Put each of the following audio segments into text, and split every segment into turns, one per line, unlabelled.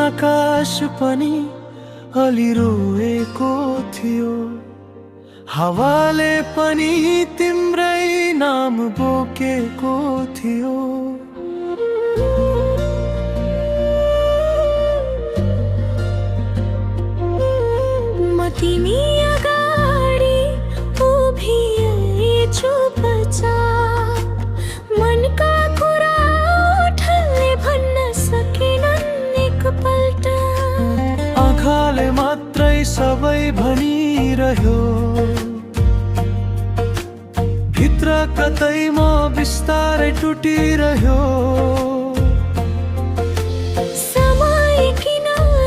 आकाश पनि अलि रोएको थियो, हावाले पनि तिम्रै नाम बोकेको थियो।
म तिमी अगाडि उभिए चुपचाप, मनका कुरा ओठले भन्न सकेनन् एकपल्ट।
आँखाले मात्रै सबै भनिरह्यो, भित्र कतै म बिस्तारै टुटिरह्यो।
समय किन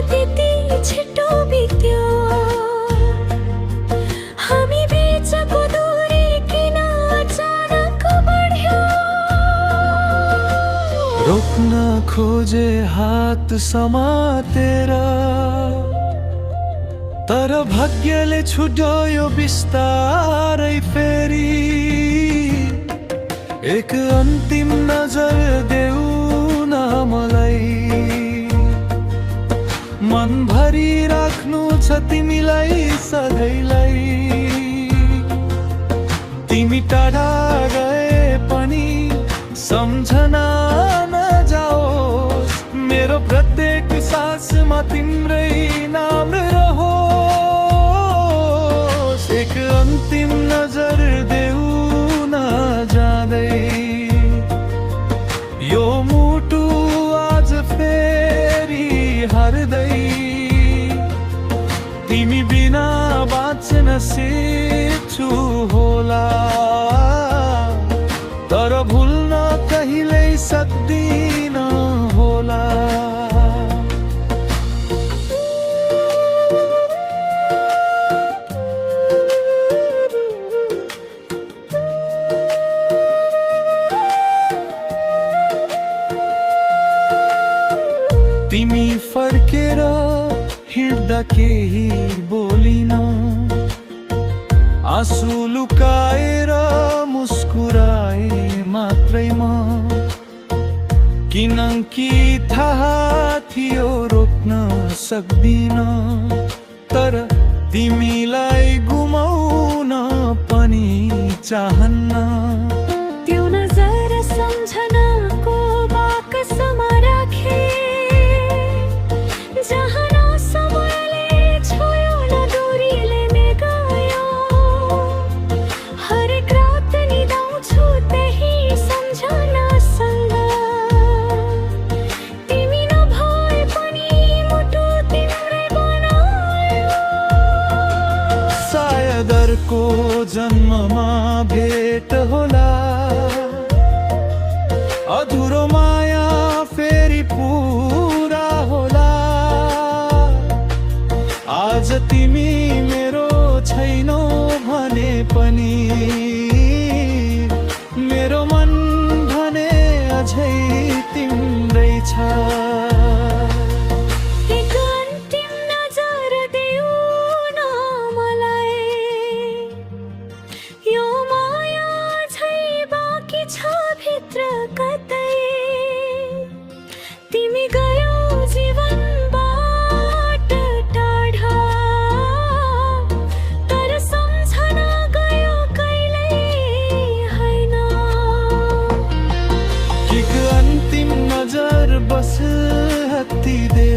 त्यति छिटो बित्यो, हामी बीचको दूरी किन अचानक बढ्यो।
रोक्न खोजे हात समातेर, तर भाग्यले छुट्यायो बिस्तारै फेरि। एक अन्तिम नजर देऊ न मलाई, मनभरि राख्नु छ तिमीलाई सधैँलाई। तिमी टाढा गए पनि सम्झना नजाओस्, मेरो प्रत्येक सासमा तिम्रै नाम रहोस्। एक अन्तिम नजर देऊ न जाँदै, यो मुटु आज फेरि हार्दै। तिमी बिना बाँच्न सिक्छु होला, तर भुल्न कहिल्यै सक्दिन होला। तिमी फर्केर हिँड्दा केही बोलिन, आँसु लुकाएर मुस्कुराए मात्रै म। किनकि थाहा थियो रोक्न सक्दिन, तर तिमीलाई गुमाउन पनि चाहन्न।
त्यो नजर सम्झनाको बाकसमा राखे, जहाँ न समयले छोयो न दूरीले मेगायो। हरेक रात निदाउँछु त्यही सम्झनासँग, तिमी नभए पनि मुटु तिम्रै बनायो।
सायद अर्को जन्ममा भेट होला, अधुरो माया फेरि पुरा होला। आज तिमी मेरो छैनौ भने पनि, मेरो मन भने अझै तिम्रै छ।
एक अन्तिम नजर देऊ न मलाई, यो माया अझै बाँकी छ भित्र कतै। तिमी गयौ जीवनबाट टाढा, तर सम्झना गयो कहिल्यै होइन।
एक अन्तिम नजर बस हत्ती दे